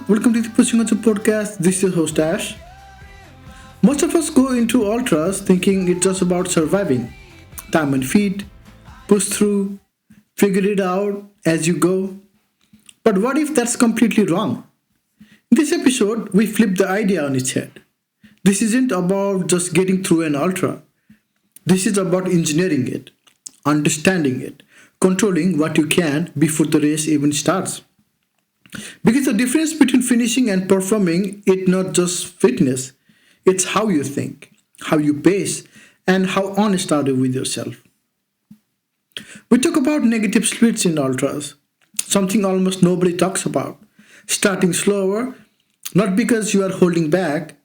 welcome to the Pushing Onto podcast. This is your host Ash. Most of us go into ultras thinking it's just about surviving, time and feet, push through, figure it out as you go. But what if that's completely wrong? In this episode, we flip the idea on its head. This isn't about just getting through an ultra. This is about engineering it, understanding it, controlling what you can before the race even starts. Because the difference between finishing and performing is not just fitness, it's how you think, how you pace, and how honest are you with yourself. We talk about negative splits in ultras, something almost nobody talks about. Starting slower, not because you are holding back,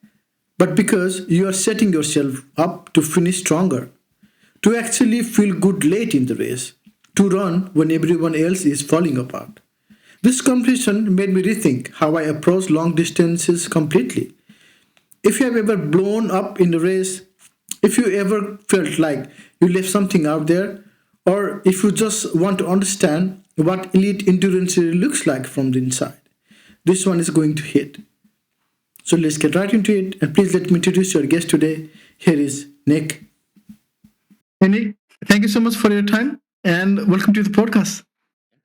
but because you are setting yourself up to finish stronger, to actually feel good late in the race, to run when everyone else is falling apart. This conversation made me rethink how I approach long distances completely. If you have ever blown up in a race, if you ever felt like you left something out there, or if you just want to understand what elite endurance really looks like from the inside, this one is going to hit. So let's get right into it, and please let me introduce your guest today. Here is Nick. Hey Nick, thank you so much for your time, and welcome to the podcast.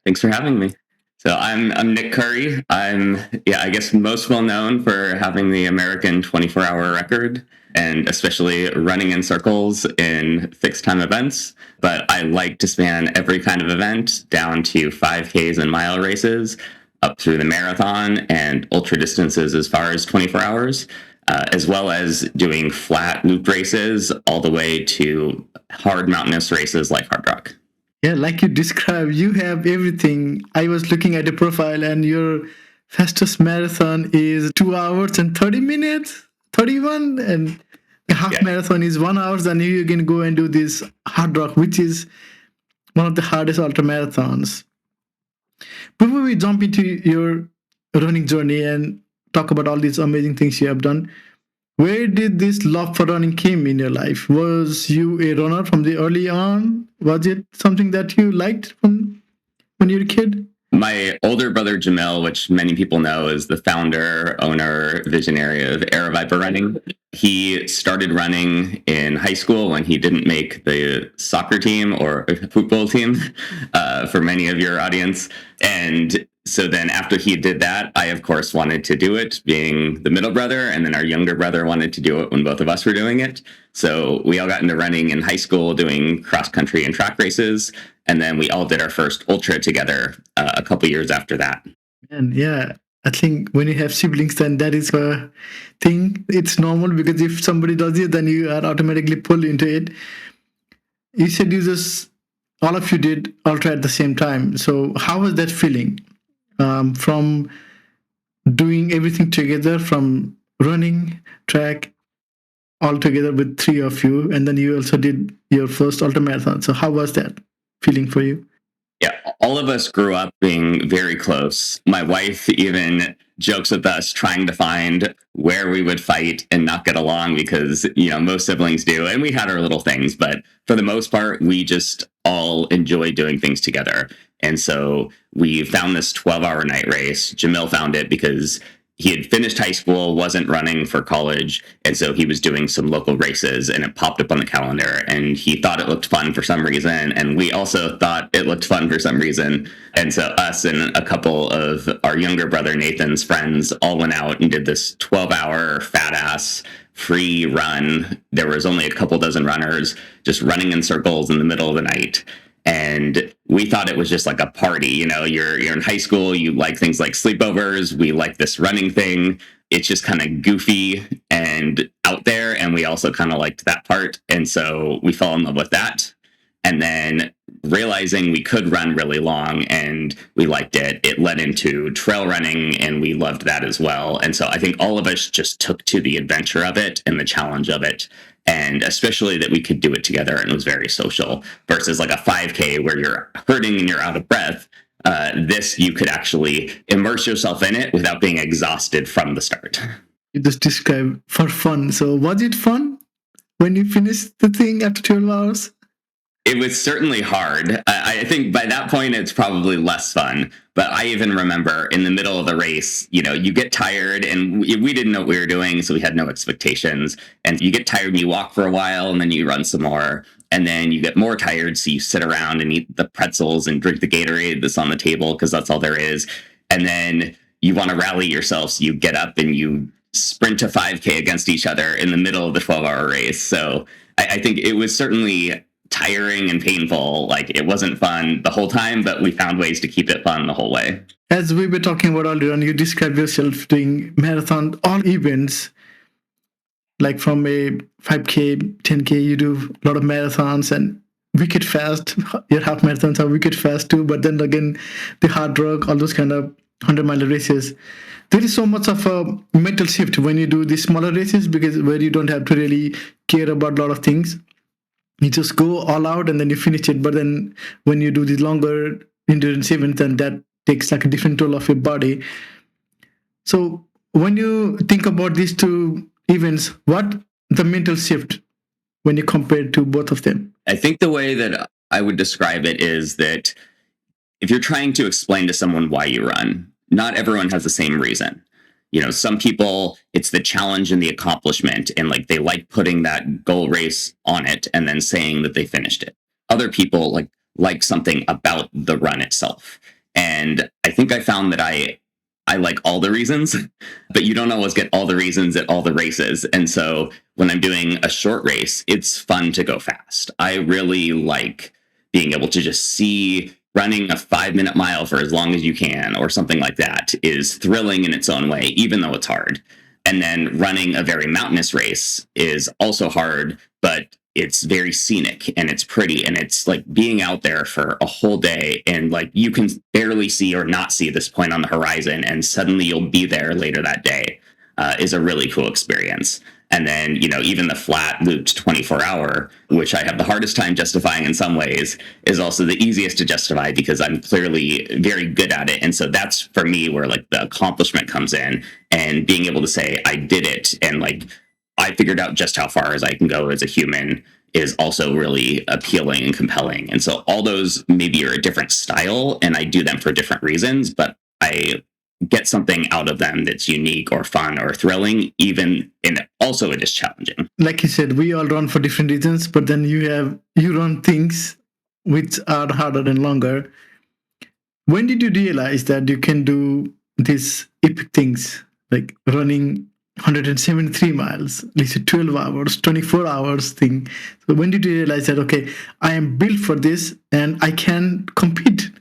Thanks for having me. So I'm Nick Coury. I guess most well known for having the American 24-hour record and especially running in circles in fixed time events. But I like to span every kind of event down to 5Ks and mile races, up through the marathon and ultra distances as far as 24 hours, as well as doing flat loop races all the way to hard mountainous races like hard rock. Yeah, like you described, you have everything. I was looking at your profile, and your fastest marathon is 2 hours and 30 minutes, 31, and a half marathon is 1 hour. And you can go and do this hard rock, which is one of the hardest ultra marathons. Before we jump into your running journey and talk about all these amazing things you have done, where did this love for running came in your life? Was you a runner from the early on? Was it something that you liked from when you were a kid? My older brother, Jamil, which many people know is the founder, owner, visionary of Air Viper Running. He started running in high school when he didn't make the soccer team or football team for many of your audience. And so then after he did that, I, of course, wanted to do it, being the middle brother. And then our younger brother wanted to do it when both of us were doing it. So we all got into running in high school, doing cross country and track races. And then we all did our first ultra together a couple years after that. And yeah, I think when you have siblings, then that is a thing. It's normal because if somebody does it, then you are automatically pulled into it. You said all of you did ultra at the same time. So how was that feeling? From doing everything together, from running, track, all together with three of you, and then you also did your first ultramarathon. So how was that feeling for you? Yeah, all of us grew up being very close. My wife even jokes with us trying to find where we would fight and not get along because, most siblings do. And we had our little things, but for the most part, we just all enjoy doing things together. And so we found this 12-hour night race. Jamil found it because he had finished high school, wasn't running for college, and so he was doing some local races, and it popped up on the calendar, and he thought it looked fun for some reason, and we also thought it looked fun for some reason. And so us and a couple of our younger brother Nathan's friends all went out and did this 12-hour fat-ass free run. There was only a couple dozen runners just running in circles in the middle of the night. And we thought it was just like a party. You're in high school, you like things like sleepovers. We like this running thing. It's just kind of goofy and out there. And we also kind of liked that part. And so we fell in love with that. And then realizing we could run really long and we liked it, it led into trail running and we loved that as well. And so I think all of us just took to the adventure of it and the challenge of it. And especially that we could do it together and it was very social versus like a 5K where you're hurting and you're out of breath. This, you could actually immerse yourself in it without being exhausted from the start. You just described for fun. So was it fun when you finished the thing after 12 hours? It was certainly hard. I think by that point it's probably less fun. But I even remember in the middle of the race, you get tired, and we didn't know what we were doing, so we had no expectations. And you get tired and you walk for a while, and then you run some more. And then you get more tired, so you sit around and eat the pretzels and drink the Gatorade that's on the table because that's all there is. And then you want to rally yourself, so you get up and you sprint a 5K against each other in the middle of the 12-hour race. So I think it was certainly tiring and painful. Like, it wasn't fun the whole time, but we found ways to keep it fun the whole way. As we were talking about earlier on, you describe yourself doing marathon, all events, like from a 5K, 10K, you do a lot of marathons and wicked fast. Your half marathons are wicked fast too, but then again, the hard rock, all those kind of 100-mile races. There is so much of a mental shift when you do the smaller races, because where you don't have to really care about a lot of things. You just go all out and then you finish it. But then when you do the longer endurance event, then that takes like a different toll of your body. So when you think about these two events, what the mental shift when you compare to both of them? I think the way that I would describe it is that if you're trying to explain to someone why you run, not everyone has the same reason. Some people, it's the challenge and the accomplishment, and like they like putting that goal race on it and then saying that they finished it. Other people like something about the run itself. And I think I found that I like all the reasons, but you don't always get all the reasons at all the races. And so when I'm doing a short race, it's fun to go fast. I really like being able to just see running a 5-minute mile for as long as you can, or something like that, is thrilling in its own way, even though it's hard. And then running a very mountainous race is also hard, but it's very scenic and it's pretty, and it's like being out there for a whole day, and like you can barely see or not see this point on the horizon, and suddenly you'll be there later that day, is a really cool experience. And then, even the flat looped 24-hour, which I have the hardest time justifying in some ways, is also the easiest to justify because I'm clearly very good at it. And so that's, for me, where like the accomplishment comes in, and being able to say I did it, and like I figured out just how far as I can go as a human, is also really appealing and compelling. And so all those maybe are a different style, and I do them for different reasons, but I get something out of them that's unique or fun or thrilling, even and also it is challenging. Like you said, we all run for different reasons, but then you run things which are harder and longer. When did you realize that you can do these epic things like running 173 miles, at least 12 hours, 24 hours thing? So when did you realize that, okay, I am built for this and I can compete?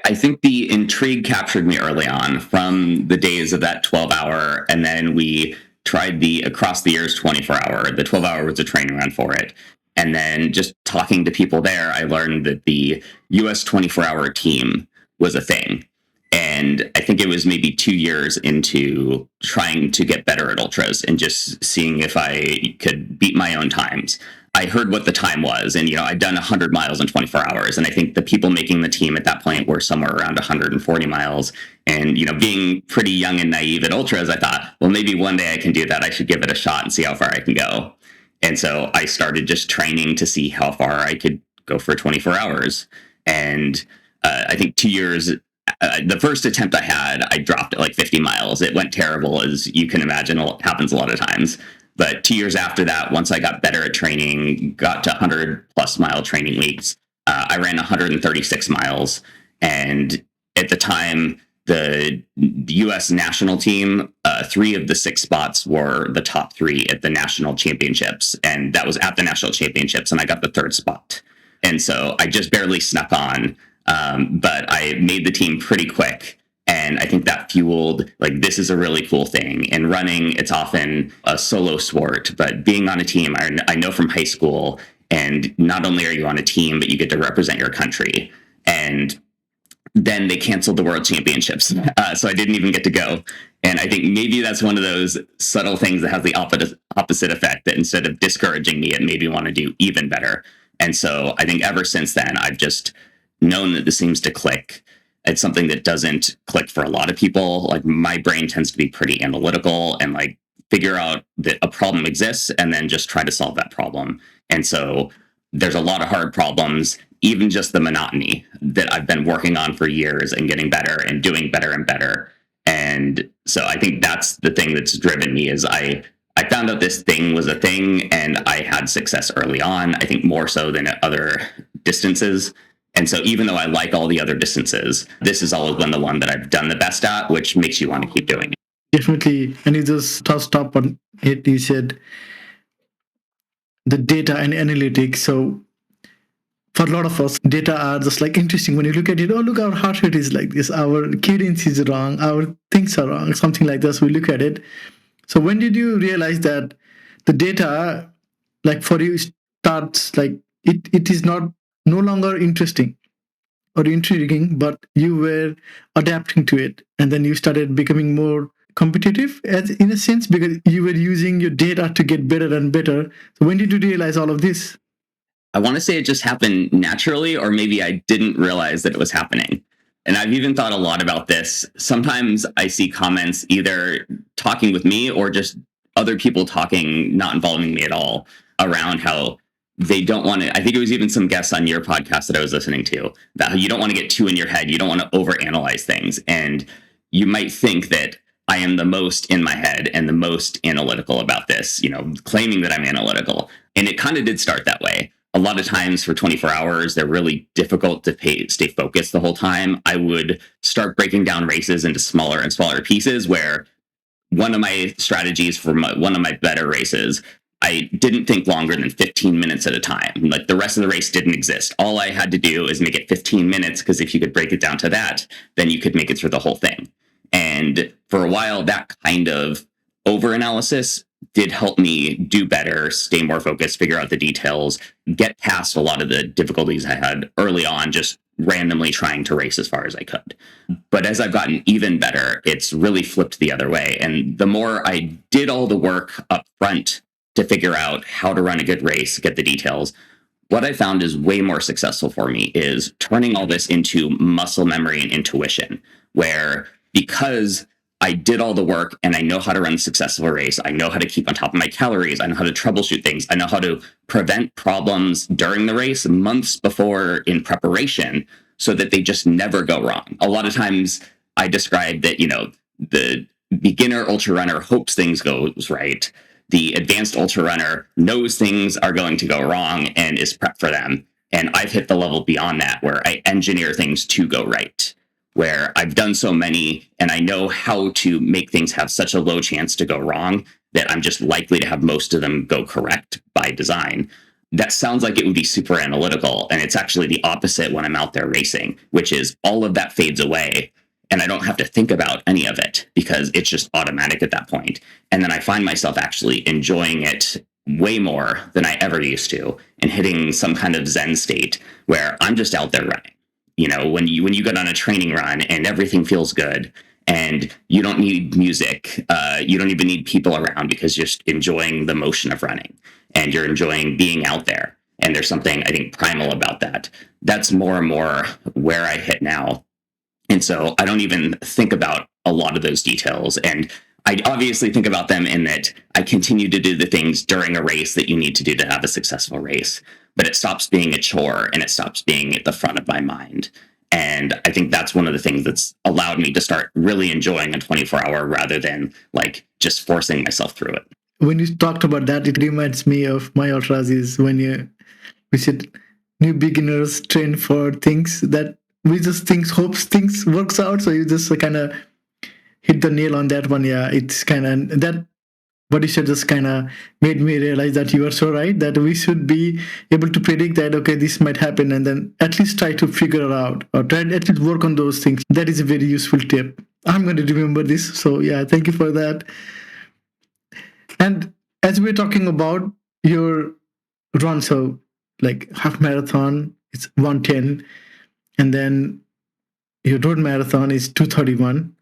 I think the intrigue captured me early on from the days of that 12-hour, and then we tried the across the years 24-hour. The 12-hour was a training run for it. And then just talking to people there, I learned that the US 24-hour team was a thing. And I think it was maybe 2 years into trying to get better at ultras and just seeing if I could beat my own times. I heard what the time was, and I'd done 100 miles in 24 hours, and I think the people making the team at that point were somewhere around 140 miles. And being pretty young and naive at ultras, I thought, well, maybe one day I can do that. I should give it a shot and see how far I can go. And so I started just training to see how far I could go for 24 hours. And I think 2 years. The first attempt I had, I dropped at like 50 miles. It went terrible, as you can imagine. It happens a lot of times. But 2 years after that, once I got better at training, got to 100+ mile training weeks, I ran 136 miles. And at the time, the U.S. national team, 3 of the 6 spots were the top 3 at the national championships. And that was at the national championships, and I got the 3rd spot. And so I just barely snuck on. But I made the team pretty quick. And I think that fueled, like, this is a really cool thing. In running, it's often a solo sport, but being on a team, I know from high school, and not only are you on a team, but you get to represent your country. And then they canceled the World Championships. So I didn't even get to go. And I think maybe that's one of those subtle things that has the opposite effect, that instead of discouraging me, it made me want to do even better. And so I think ever since then, I've just known that this seems to click. It's something that doesn't click for a lot of people. Like, my brain tends to be pretty analytical and like figure out that a problem exists and then just try to solve that problem. And so there's a lot of hard problems, even just the monotony that I've been working on for years and getting better and doing better and better. And so I think that's the thing that's driven me is I found out this thing was a thing and I had success early on, I think more so than at other distances. And so even though I like all the other distances, this has always been the one that I've done the best at, which makes you want to keep doing it. Definitely. And you just touched up on it. You said the data and analytics. So for a lot of us, data are just like interesting when you look at it. Oh, look, our heart rate is like this. Our cadence is wrong. Our things are wrong. Something like this. We look at it. So when did you realize that the data, like for you, starts like it is not no longer interesting or intriguing, but you were adapting to it, and then you started becoming more competitive, as in a sense, because you were using your data to get better and better. So when did you realize all of this? I want to say it just happened naturally, or maybe I didn't realize that it was happening. And I've even thought a lot about this. Sometimes I see comments either talking with me or just other people talking, not involving me at all, around how they don't want to. I think it was even some guests on your podcast that I was listening to, that you don't want to get too in your head. You don't want to overanalyze things. And you might think that I am the most in my head and the most analytical about this, claiming that I'm analytical. And it kind of did start that way. A lot of times for 24 hours, they're really difficult to stay focused the whole time. I would start breaking down races into smaller and smaller pieces, where one of my strategies for one of my better races, I didn't think longer than 15 minutes at a time. Like the rest of the race didn't exist. All I had to do is make it 15 minutes, because if you could break it down to that, then you could make it through the whole thing. And for a while, that kind of overanalysis did help me do better, stay more focused, figure out the details, get past a lot of the difficulties I had early on, just randomly trying to race as far as I could. But as I've gotten even better, it's really flipped the other way. And the more I did all the work up front to figure out how to run a good race, get the details, what I found is way more successful for me is turning all this into muscle memory and intuition, where because I did all the work and I know how to run a successful race, I know how to keep on top of my calories, I know how to troubleshoot things, I know how to prevent problems during the race months before in preparation, so that they just never go wrong. A lot of times I describe that, the beginner ultra runner hopes things goes right. The advanced ultra runner knows things are going to go wrong and is prepped for them. And I've hit the level beyond that, where I engineer things to go right, where I've done so many and I know how to make things have such a low chance to go wrong that I'm just likely to have most of them go correct by design. That sounds like it would be super analytical, and it's actually the opposite when I'm out there racing, which is all of that fades away and I don't have to think about any of it because it's just automatic at that point. And then I find myself actually enjoying it way more than I ever used to, and hitting some kind of Zen state where I'm just out there running. When you get on a training run and everything feels good and you don't need music, you don't even need people around, because you're just enjoying the motion of running and you're enjoying being out there. And there's something, I think, primal about that. That's more and more where I hit now. And so I don't even think about a lot of those details. And I obviously think about them in that I continue to do the things during a race that you need to do to have a successful race, but it stops being a chore and it stops being at the front of my mind. And I think that's one of the things that's allowed me to start really enjoying a 24-hour rather than like just forcing myself through it. When you talked about that, it reminds me of my ultras is when we said new beginners train for things that we just hopes things works out. So you just kind of hit the nail on that one. Yeah, it's kind of that. What you said just kind of made me realize that you are so right, that we should be able to predict that, okay, this might happen, and then at least try to figure it out or try at least work on those things. That is a very useful tip. I'm going to remember this. So yeah, thank you for that. And as we're talking about your run, so like half marathon, it's 110, and then your road marathon is 231,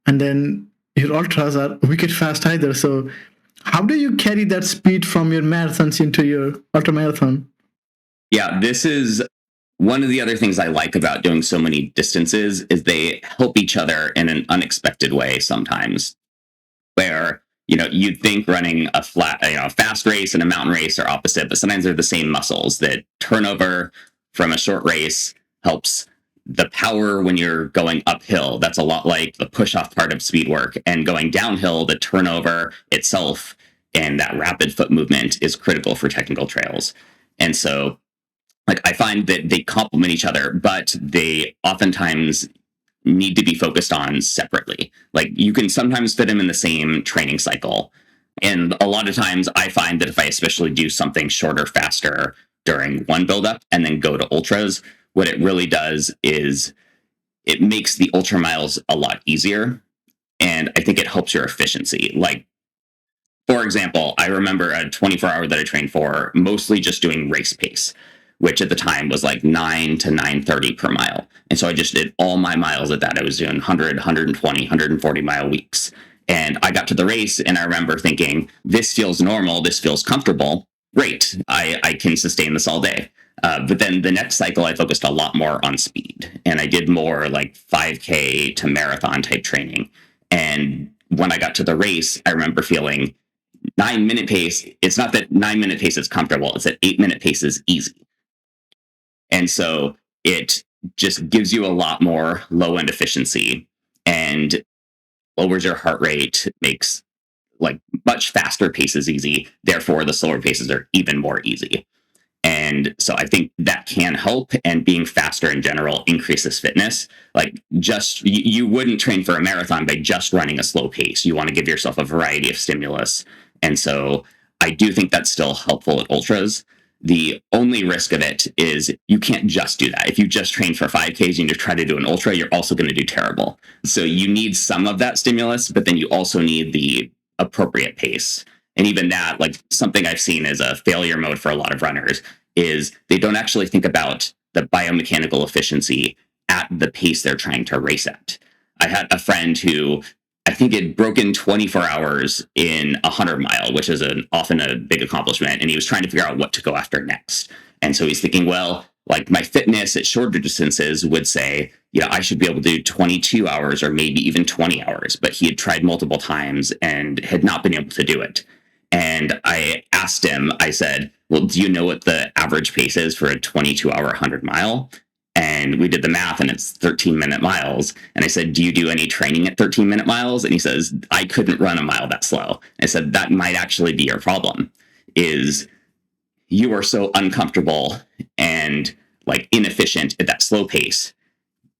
and then your ultras are wicked fast either. So how do you carry that speed from your marathons into your ultra marathon? Yeah, this is one of the other things I like about doing so many distances is they help each other in an unexpected way sometimes, where you'd think running a fast race and a mountain race are opposite, but sometimes they're the same muscles that turn over from a short race helps the power when you're going uphill. That's a lot like the push off part of speed work. And going downhill, the turnover itself and that rapid foot movement is critical for technical trails. And so, like, I find that they complement each other, but they oftentimes need to be focused on separately. Like, you can sometimes fit them in the same training cycle. And a lot of times I find that if I especially do something shorter, faster during one buildup and then go to ultras, what it really does is it makes the ultra miles a lot easier. And I think it helps your efficiency. Like, for example, I remember a 24-hour that I trained for, mostly just doing race pace, which at the time was like 9 to 9:30 per mile. And so I just did all my miles at that. I was doing 100, 120, 140 mile weeks. And I got to the race and I remember thinking, this feels normal. This feels comfortable. Great. I can sustain this all day. But then the next cycle, I focused a lot more on speed. And I did more like 5K to marathon type training. And when I got to the race, I remember feeling 9-minute pace. It's not that 9-minute pace is comfortable. It's that 8-minute pace is easy. And so it just gives you a lot more low end efficiency and lowers your heart rate, makes like much faster paces easy. Therefore, the slower paces are even more easy. And so I think that can help, and being faster in general increases fitness. Like, just you wouldn't train for a marathon by just running a slow pace. You want to give yourself a variety of stimulus. And so I do think that's still helpful at ultras. The only risk of it is you can't just do that. If you just train for 5Ks and you try to do an ultra, you're also going to do terrible. So you need some of that stimulus, but then you also need the appropriate pace. And even that, like, something I've seen as a failure mode for a lot of runners is they don't actually think about the biomechanical efficiency at the pace they're trying to race at. I had a friend who I think had broken 24 hours in a 100-mile, which is often a big accomplishment. And he was trying to figure out what to go after next. And so he's thinking, well, like, my fitness at shorter distances would say, I should be able to do 22 hours or maybe even 20 hours. But he had tried multiple times and had not been able to do it. And I asked him, I said, well, do you know what the average pace is for a 22-hour 100-mile? And we did the math, and it's 13-minute miles. And I said, do you do any training at 13-minute miles? And he says, I couldn't run a mile that slow. I said, that might actually be your problem, is you are so uncomfortable and like inefficient at that slow pace.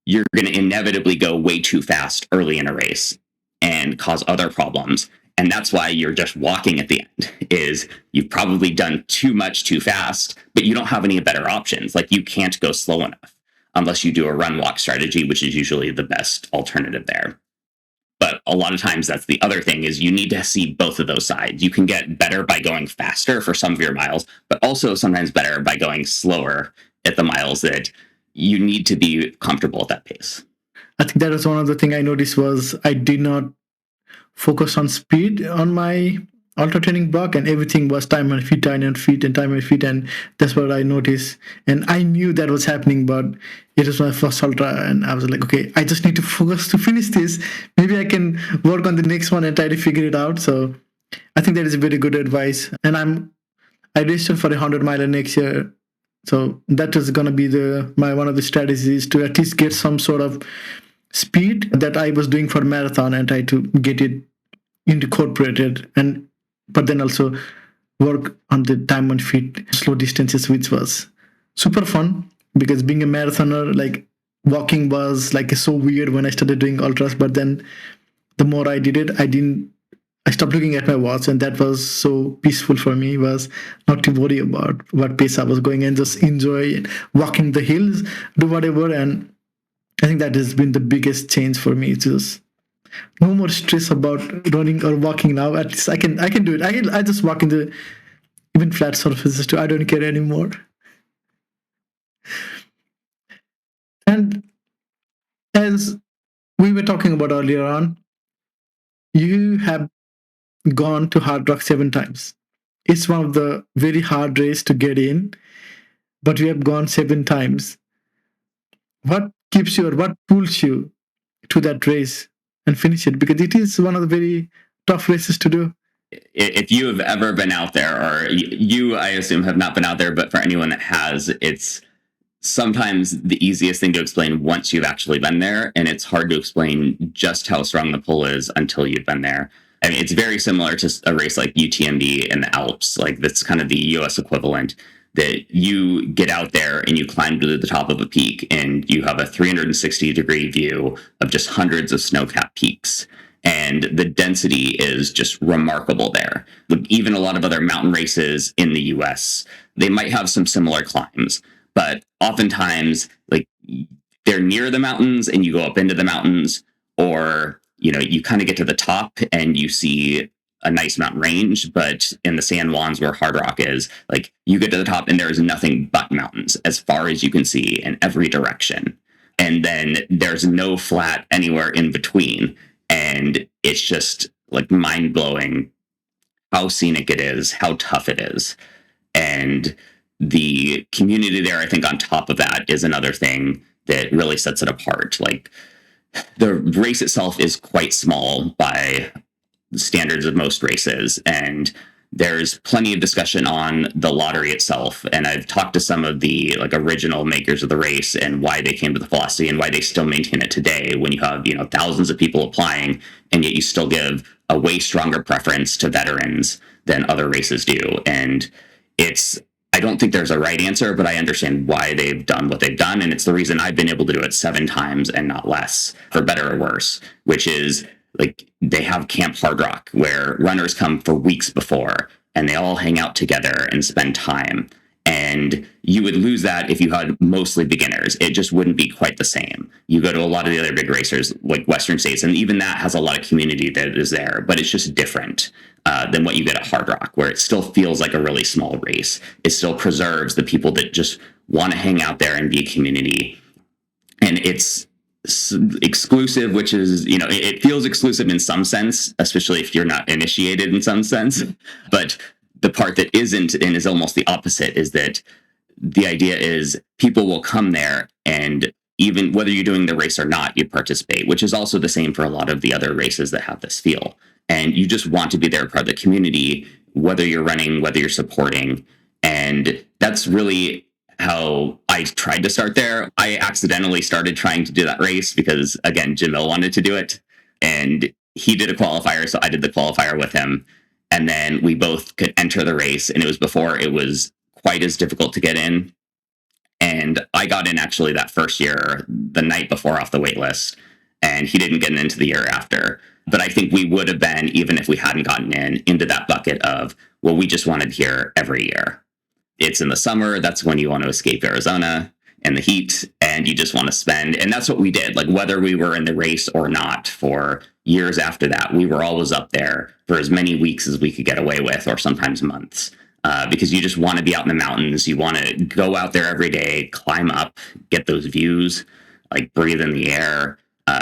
You're going to inevitably go way too fast early in a race and cause other problems. And that's why you're just walking at the end, is you've probably done too much too fast, but you don't have any better options. Like, you can't go slow enough unless you do a run walk strategy, which is usually the best alternative there. But a lot of times that's the other thing, is you need to see both of those sides. You can get better by going faster for some of your miles, but also sometimes better by going slower at the miles that you need to be comfortable at that pace. I think that was one of the things I noticed was I did not focus on speed on my ultra training block, and everything was time and feet, time and feet, and time and feet, and that's what I noticed. And I knew that was happening, but it was my first ultra, and I was like, okay, I just need to focus to finish this. Maybe I can work on the next one and try to figure it out. So I think that is a very good advice. And I registered for a 100-miler next year. So that is going to be one of the strategies, to at least get some sort of speed that I was doing for marathon and try to get it incorporated, but then also work on the time on feet, slow distances, which was super fun, because being a marathoner, like, walking was like so weird when I started doing ultras. But then the more I did it, I stopped looking at my watch, and that was so peaceful for me, was not to worry about what pace I was going and just enjoy walking the hills, do whatever. And I think that has been the biggest change for me. It's just no more stress about running or walking now. At least I can do it. I just walk in the even flat surfaces too. I don't care anymore. And as we were talking about earlier on, you have gone to Hard Rock 7 times. It's one of the very hard race to get in, but you have gone 7 times. What keeps you, or what pulls you to that race and finish it? Because it is one of the very tough races to do. If you have ever been out there, or you, I assume, have not been out there, but for anyone that has, it's sometimes the easiest thing to explain once you've actually been there, and it's hard to explain just how strong the pull is until you've been there. I mean, it's very similar to a race like UTMB in the Alps. Like that's kind of the US equivalent, that you get out there and you climb to the top of a peak and you have a 360-degree view of just hundreds of snow-capped peaks. And the density is just remarkable there. Even a lot of other mountain races in the US, they might have some similar climbs, but oftentimes, like, they're near the mountains and you go up into the mountains, or you kind of get to the top and you see a nice mountain range. But in the San Juans, where Hard Rock is, like, you get to the top and there's nothing but mountains as far as you can see in every direction, and then there's no flat anywhere in between. And it's just like mind-blowing how scenic it is, how tough it is. And the community there, I think, on top of that, is another thing that really sets it apart. Like, the race itself is quite small by the standards of most races, and there's plenty of discussion on the lottery itself. And I've talked to some of the original makers of the race and why they came to the philosophy and why they still maintain it today, when you have thousands of people applying, and yet you still give a way stronger preference to veterans than other races do. And I don't think there's a right answer, but I understand why they've done what they've done. And it's the reason I've been able to do it 7 times and not less, for better or worse, which is, like, they have Camp Hard Rock, where runners come for weeks before and they all hang out together and spend time. And you would lose that if you had mostly beginners. It just wouldn't be quite the same. You go to a lot of the other big racers, like Western States, and even that has a lot of community that is there, but it's just different than what you get at Hard Rock, where it still feels like a really small race. It still preserves the people that just want to hang out there and be a community. And it's exclusive, which is, it feels exclusive in some sense, especially if you're not initiated in some sense. But the part that isn't, and is almost the opposite, is that the idea is people will come there, and even whether you're doing the race or not, you participate, which is also the same for a lot of the other races that have this feel. And you just want to be there, part of the community, whether you're running, whether you're supporting. And that's really how I tried to start there. I accidentally started trying to do that race because, again, Jamil wanted to do it, and he did a qualifier, so I did the qualifier with him. And then we both could enter the race, and it was before it was quite as difficult to get in. And I got in actually that first year, the night before, off the wait list, and he didn't get into the year after. But I think we would have been, even if we hadn't gotten into that bucket of, well, we just wanted here every year. It's in the summer. That's when you want to escape Arizona and the heat, and you just want to spend. And that's what we did. Like, whether we were in the race or not, for years after that, we were always up there for as many weeks as we could get away with, or sometimes months, because you just want to be out in the mountains. You want to go out there every day, climb up, get those views, like breathe in the air,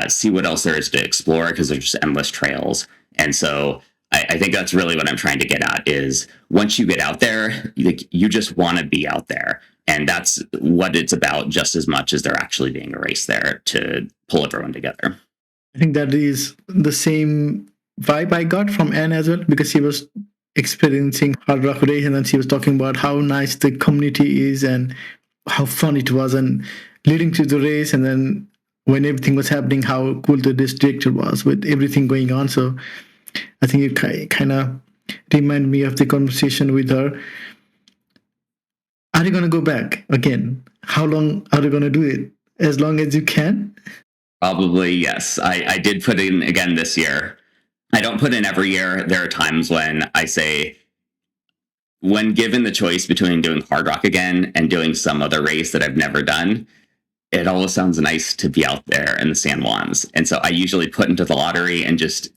see what else there is to explore, because there's just endless trails. And so I think that's really what I'm trying to get at, is once you get out there, you just want to be out there. And that's what it's about, just as much as there actually being a race there to pull everyone together. I think that is the same vibe I got from Anne as well, because she was experiencing Hard Rock race, and then she was talking about how nice the community is and how fun it was, and leading to the race, and then when everything was happening, how cool the race director was with everything going on. So I think it kind of reminded me of the conversation with her. Are you going to go back again? How long are you going to do it? As long as you can? Probably, yes. I did put in again this year. I don't put in every year. There are times when I say, when given the choice between doing Hard Rock again and doing some other race that I've never done, it always sounds nice to be out there in the San Juans. And so I usually put into the lottery, and just,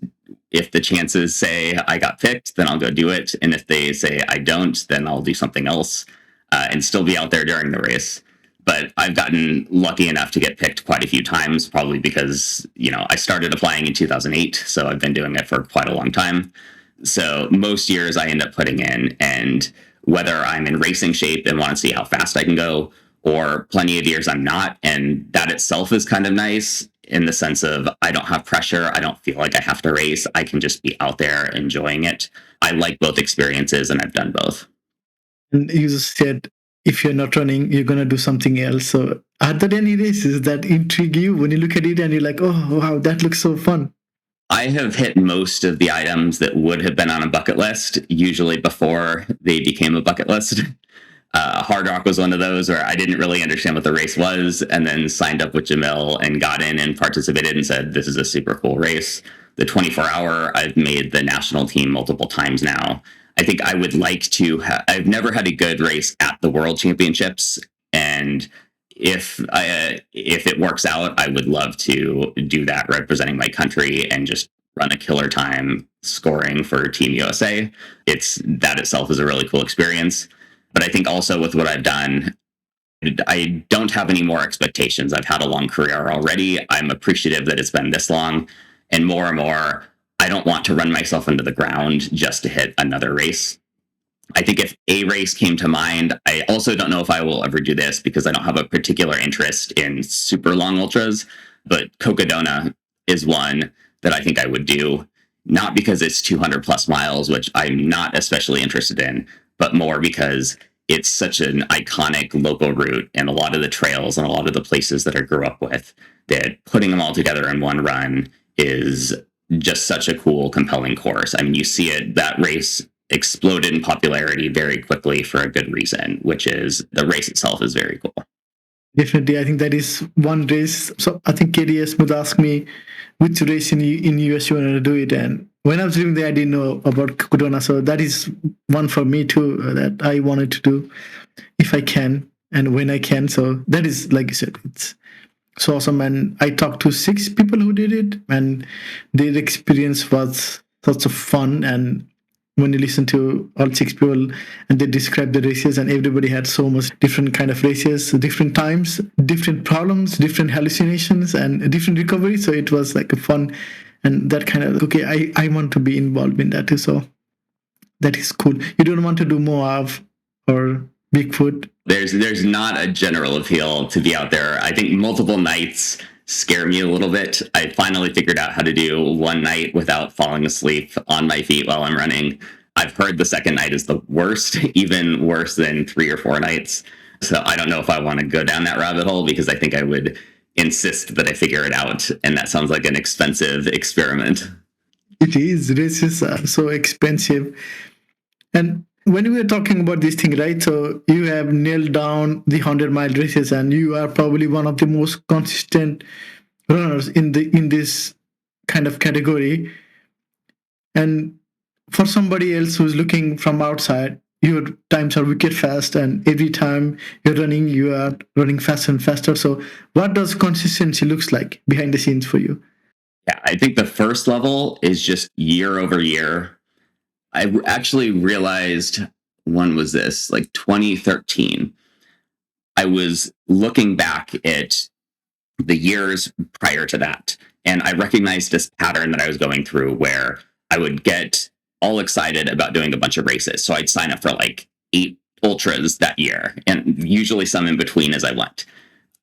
if the chances say I got picked, then I'll go do it. And if they say I don't, then I'll do something else and still be out there during the race. But I've gotten lucky enough to get picked quite a few times, probably because, I started applying in 2008. So I've been doing it for quite a long time. So most years I end up putting in, and whether I'm in racing shape and want to see how fast I can go, or plenty of years I'm not. And that itself is kind of nice, in the sense of I don't have pressure. I don't feel like I have to race. I can just be out there enjoying it. I like both experiences, and I've done both. And you just said if you're not running, you're going to do something else. So are there any races that intrigue you when you look at it and you're like, oh, wow, that looks so fun? I have hit most of the items that would have been on a bucket list, usually before they became a bucket list. Hard Rock was one of those where I didn't really understand what the race was, and then signed up with Jamil and got in and participated and said, this is a super cool race. The 24-hour, I've made the national team multiple times now. I think I would like to, I've never had a good race at the World Championships. And if it works out, I would love to do that representing my country and just run a killer time scoring for Team USA. That itself is a really cool experience. But I think also with what I've done, I don't have any more expectations. I've had a long career already. I'm appreciative that it's been this long. And more, I don't want to run myself into the ground just to hit another race. I think if a race came to mind, I also don't know if I will ever do this because I don't have a particular interest in super long ultras, but Cocodona is one that I think I would do, not because it's 200 plus miles, which I'm not especially interested in, but more because it's such an iconic local route and a lot of the trails and a lot of the places that I grew up with, that putting them all together in one run is just such a cool, compelling course. I mean, you see it, that race exploded in popularity very quickly for a good reason, which is the race itself is very cool. Definitely, I think that is one race. So I think KDS would ask me which race in US you wanted to do it, and when I was living there, I didn't know about Cocodona, so that is one for me too that I wanted to do if I can and when I can. So that is, like you said, it's so awesome. And I talked to 6 people who did it, and their experience was such of fun. And when you listen to all 6 people and they describe the races, and everybody had so much different kind of races, different times, different problems, different hallucinations, and different recovery. So it was like a fun, and that kind of, okay, I want to be involved in that too. So that is cool. You don't want to do Moab or Bigfoot? There's not a general appeal to be out there. I think multiple nights scare me a little bit. I finally figured out how to do one night without falling asleep on my feet while I'm running. I've heard the second night is the worst, even worse than 3 or 4 nights. So I don't know if I want to go down that rabbit hole because I think I would insist that I figure it out. And that sounds like an expensive experiment. It is. Races are so expensive. And when we were talking about this thing, right? So you have nailed down the 100-mile races, and you are probably one of the most consistent runners in this kind of category. And for somebody else who's looking from outside, your times are wicked fast, and every time you're running, you are running faster and faster. So what does consistency looks like behind the scenes for you? Yeah, I think the first level is just year over year. I actually realized, when was this? Like 2013. I was looking back at the years prior to that, and I recognized this pattern that I was going through where I would get all excited about doing a bunch of races. So I'd sign up for like 8 ultras that year, and usually some in between as I went.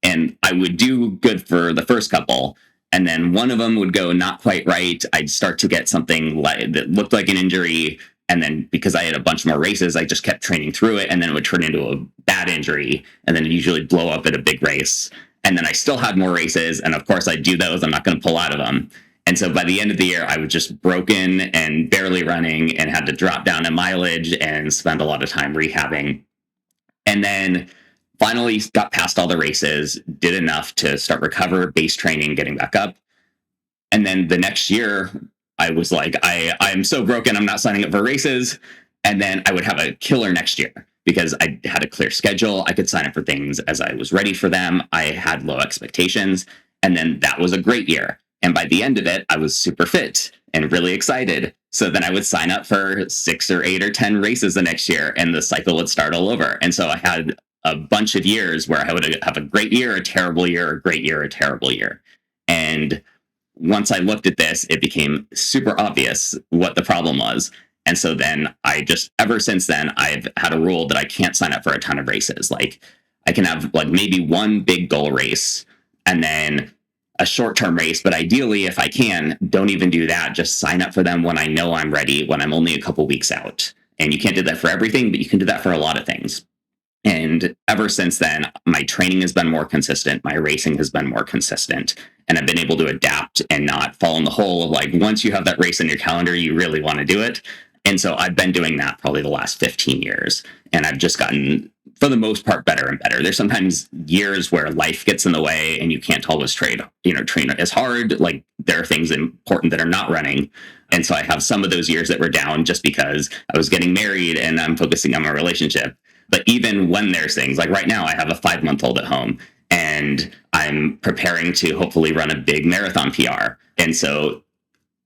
And I would do good for the first couple, and then one of them would go not quite right. I'd start to get something that looked like an injury, and then because I had a bunch more races, I just kept training through it, and then it would turn into a bad injury, and then usually blow up at a big race. And then I still had more races, and of course I'd do those. I'm not going to pull out of them. And so by the end of the year, I was just broken and barely running and had to drop down in mileage and spend a lot of time rehabbing. And then finally got past all the races, did enough to start recover, base training, getting back up. And then the next year, I was like, I'm so broken, I'm not signing up for races. And then I would have a killer next year because I had a clear schedule. I could sign up for things as I was ready for them. I had low expectations. And then that was a great year. And by the end of it, I was super fit and really excited. So then I would sign up for 6 or 8 or 10 races the next year, and the cycle would start all over. And so I had a bunch of years where I would have a great year, a terrible year, a great year, a terrible year. And once I looked at this, it became super obvious what the problem was. And so then ever since then, I've had a rule that I can't sign up for a ton of races. Like I can have like maybe one big goal race and then a short-term race. But ideally, if I can, don't even do that. Just sign up for them when I know I'm ready, when I'm only a couple weeks out. And you can't do that for everything, but you can do that for a lot of things. And ever since then, my training has been more consistent. My racing has been more consistent. And I've been able to adapt and not fall in the hole of like, once you have that race in your calendar, you really want to do it. And so I've been doing that probably the last 15 years. And I've just gotten, for the most part, better and better. There's sometimes years where life gets in the way and you can't always train as hard. Like there are things important that are not running. And so I have some of those years that were down just because I was getting married and I'm focusing on my relationship. But even when there's things like right now, I have a 5-month-old at home and I'm preparing to hopefully run a big marathon PR. And so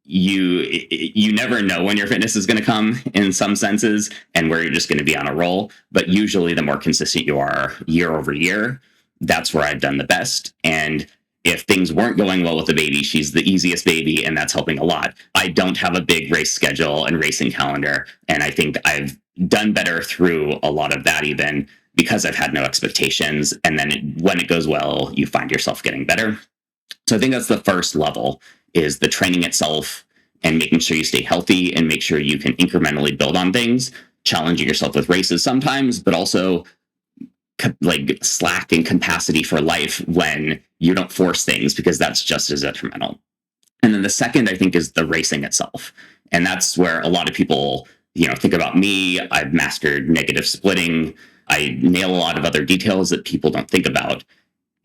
you never know when your fitness is going to come in some senses and where you're just going to be on a roll. But usually the more consistent you are year over year, that's where I've done the best. And if things weren't going well with the baby, she's the easiest baby, and that's helping a lot. I don't have a big race schedule and racing calendar. And I think I've done better through a lot of that, even because I've had no expectations. And then when it goes well, you find yourself getting better. So I think that's the first level, is the training itself and making sure you stay healthy and make sure you can incrementally build on things, challenging yourself with races sometimes, but also like slack and capacity for life when you don't force things, because that's just as detrimental. And then the second, I think, is the racing itself. And that's where a lot of people, think about me. I've mastered negative splitting. I nail a lot of other details that people don't think about.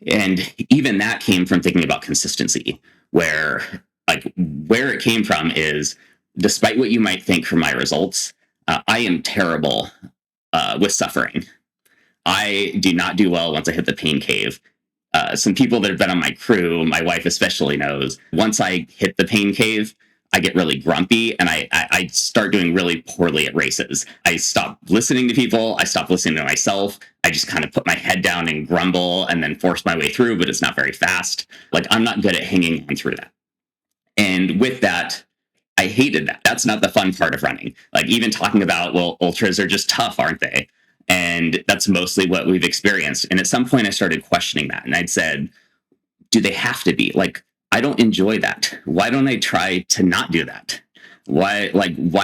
And even that came from thinking about consistency, where it came from is, despite what you might think from my results, I am terrible with suffering. I do not do well once I hit the pain cave. Some people that have been on my crew, my wife especially, knows once I hit the pain cave, I get really grumpy and I start doing really poorly at races. I stop listening to people. I stop listening to myself. I just kind of put my head down and grumble and then force my way through, but it's not very fast. Like, I'm not good at hanging on through that. And with that, I hated that. That's not the fun part of running. Like, even talking about, well, ultras are just tough, aren't they? And that's mostly what we've experienced. And at some point I started questioning that. And I'd said, do they have to be? Like, I don't enjoy that. Why don't I try to not do that? Why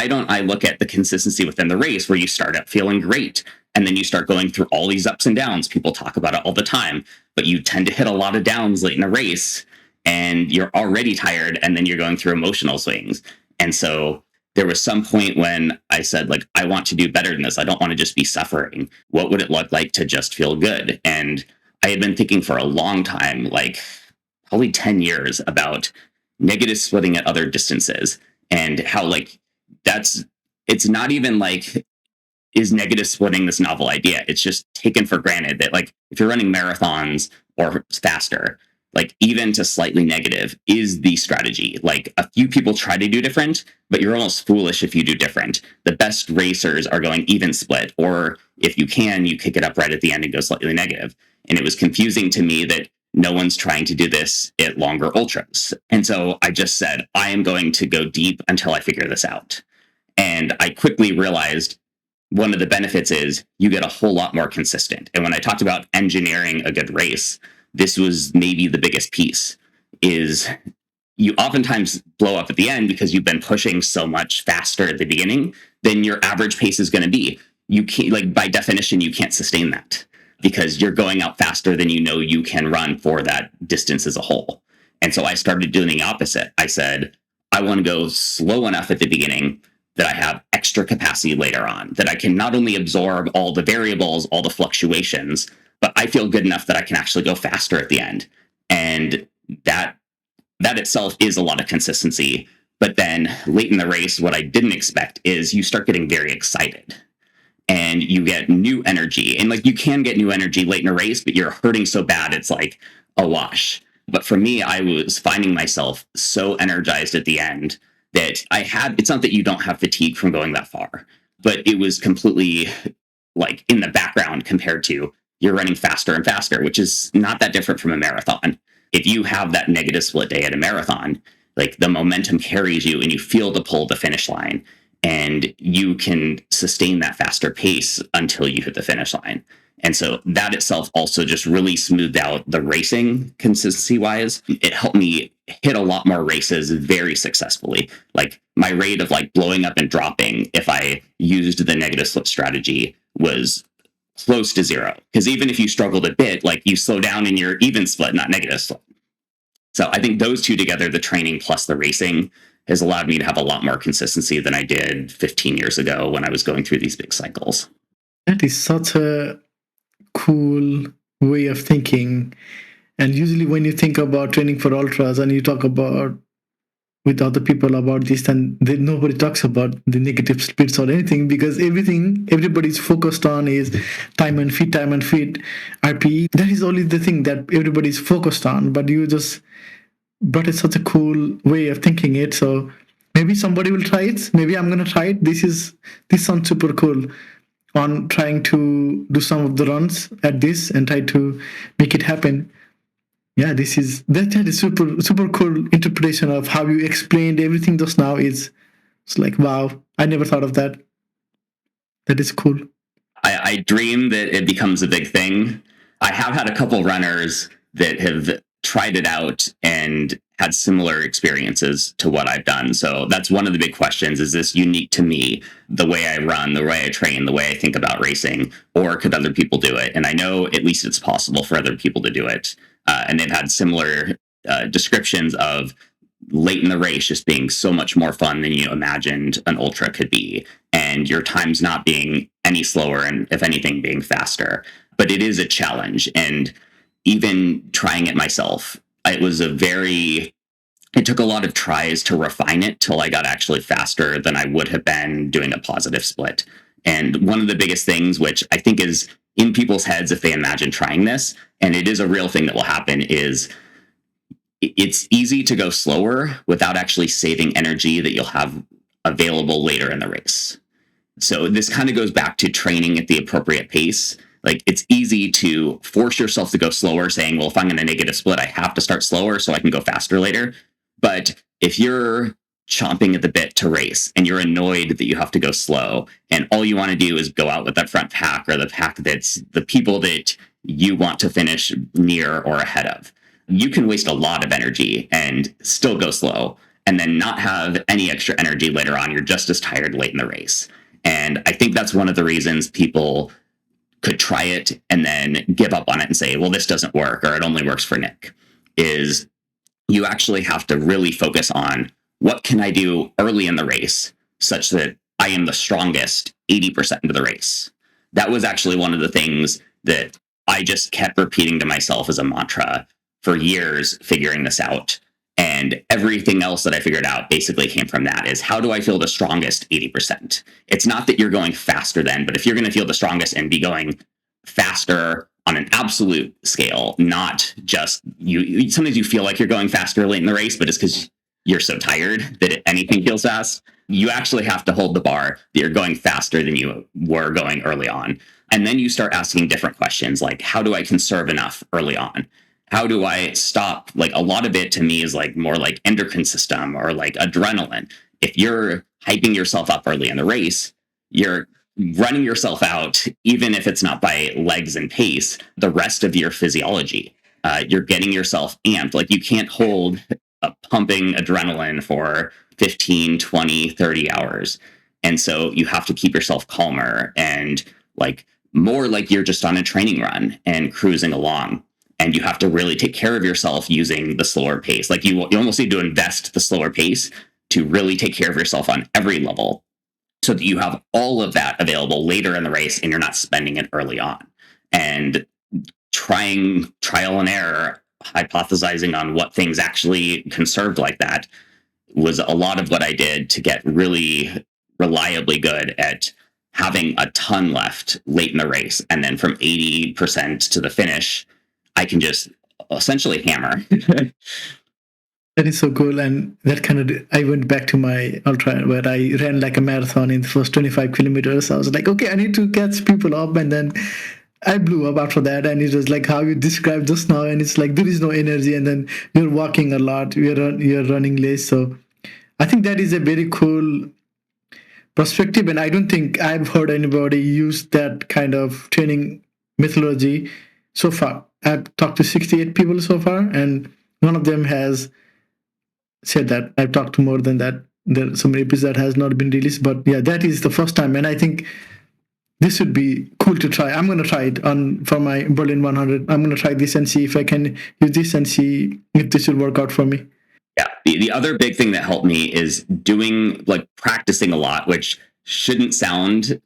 don't I look at the consistency within the race, where you start out feeling great and then you start going through all these ups and downs? People talk about it all the time, but you tend to hit a lot of downs late in a race and you're already tired, and then you're going through emotional swings. And so there was some point when I said, like, I want to do better than this. I don't want to just be suffering. What would it look like to just feel good? And I had been thinking for a long time, like probably 10 years, about negative splitting at other distances, and how, like, it's not even like, is negative splitting this novel idea? It's just taken for granted that, like, if you're running marathons or faster, like, even to slightly negative is the strategy. Like, a few people try to do different, but you're almost foolish if you do different. The best racers are going even split, or if you can, you kick it up right at the end and go slightly negative. And it was confusing to me that no one's trying to do this at longer ultras. And so I just said, I am going to go deep until I figure this out. And I quickly realized one of the benefits is you get a whole lot more consistent. And when I talked about engineering a good race, this was maybe the biggest piece, is you oftentimes blow up at the end because you've been pushing so much faster at the beginning than your average pace is going to be. You can't, like, by definition, you can't sustain that because you're going out faster than you can run for that distance as a whole. And so I started doing the opposite. I said, I want to go slow enough at the beginning that I have extra capacity later on, that I can not only absorb all the variables, all the fluctuations, but I feel good enough that I can actually go faster at the end. And that itself is a lot of consistency. But then late in the race, what I didn't expect is you start getting very excited and you get new energy. And, like, you can get new energy late in a race, but you're hurting so bad, it's like a wash. But for me, I was finding myself so energized at the end that it's not that you don't have fatigue from going that far, but it was completely, like, in the background compared to you're running faster and faster, which is not that different from a marathon. If you have that negative split day at a marathon, like, the momentum carries you and you feel the pull of the finish line, and you can sustain that faster pace until you hit the finish line. And so that itself also just really smoothed out the racing consistency wise. It helped me hit a lot more races very successfully. Like, my rate of, like, blowing up and dropping, if I used the negative slip strategy, was close to zero. Because even if you struggled a bit, like you slow down in your even split, not negative split. So I think those two together, the training plus the racing, has allowed me to have a lot more consistency than I did 15 years ago when I was going through these big cycles. That is such a cool way of thinking. And usually, when you think about training for ultras and you talk about with other people about this, and nobody talks about the negative splits or anything, because everybody's focused on is time and feet, RPE. That is only the thing that everybody's focused on. But you just brought it such a cool way of thinking it. So maybe somebody will try it. Maybe I'm gonna try it. This sounds super cool. On trying to do some of the runs at this and try to make it happen. Yeah, that is super cool interpretation of how you explained everything just now. It's like, wow, I never thought of that. That is cool. I dream that it becomes a big thing. I have had a couple runners that have tried it out and had similar experiences to what I've done. So that's one of the big questions. Is this unique to me, the way I run, the way I train, the way I think about racing, or could other people do it? And I know at least it's possible for other people to do it. And they've had similar descriptions of late in the race just being so much more fun than you imagined an ultra could be, and your times not being any slower and if anything being faster. But it is a challenge, and even trying it myself, it took a lot of tries to refine it till I got actually faster than I would have been doing a positive split. And one of the biggest things, which I think is in people's heads if they imagine trying this, and it is a real thing that will happen, is it's easy to go slower without actually saving energy that you'll have available later in the race. So this kind of goes back to training at the appropriate pace. Like, it's easy to force yourself to go slower, saying, well, if I'm going to negative split, I have to start slower so I can go faster later. But if you're chomping at the bit to race and you're annoyed that you have to go slow, and all you want to do is go out with that front pack, or the pack that's the people that you want to finish near or ahead of, you can waste a lot of energy and still go slow and then not have any extra energy later on. You're just as tired late in the race. And I think that's one of the reasons people could try it and then give up on it and say, well, this doesn't work, or it only works for Nick, is you actually have to really focus on what can I do early in the race such that I am the strongest 80% into the race. That was actually one of the things that I just kept repeating to myself as a mantra for years, figuring this out. And everything else that I figured out basically came from that, is how do I feel the strongest 80%? It's not that you're going faster then, but if you're going to feel the strongest and be going faster on an absolute scale, not just you. Sometimes you feel like you're going faster late in the race, but it's because you're so tired that anything feels fast. You actually have to hold the bar that you're going faster than you were going early on. And then you start asking different questions like, how do I conserve enough early on? How do I stop? Like, a lot of it to me is like more like endocrine system or like adrenaline. If you're hyping yourself up early in the race, you're running yourself out, even if it's not by legs and pace, the rest of your physiology. You're getting yourself amped. Like, you can't hold a pumping adrenaline for 15, 20, 30 hours. And so you have to keep yourself calmer and like more like you're just on a training run and cruising along. And you have to really take care of yourself using the slower pace. Like, you almost need to invest the slower pace to really take care of yourself on every level, so that you have all of that available later in the race and you're not spending it early on. And trying trial and error, hypothesizing on what things actually conserved like that, was a lot of what I did to get really reliably good at having a ton left late in the race. And then from 80% to the finish, I can just essentially hammer. That is so cool. And that kind of, I went back to my ultra where I ran like a marathon in the first 25 kilometers. I was like, okay, I need to catch people up. And then I blew up after that. And it was like how you described just now. And it's like, there is no energy. And then you're walking a lot, you're running less. So I think that is a very cool perspective. And I don't think I've heard anybody use that kind of training methodology so far. I've talked to 68 people so far, and none of them has said that. I've talked to more than that. There are some episodes that has not been released, but yeah, that is the first time. And I think this would be cool to try. I'm going to try it on for my Berlin 100. I'm going to try this and see if I can use this and see if this will work out for me. Yeah. The other big thing that helped me is doing like practicing a lot, which shouldn't sound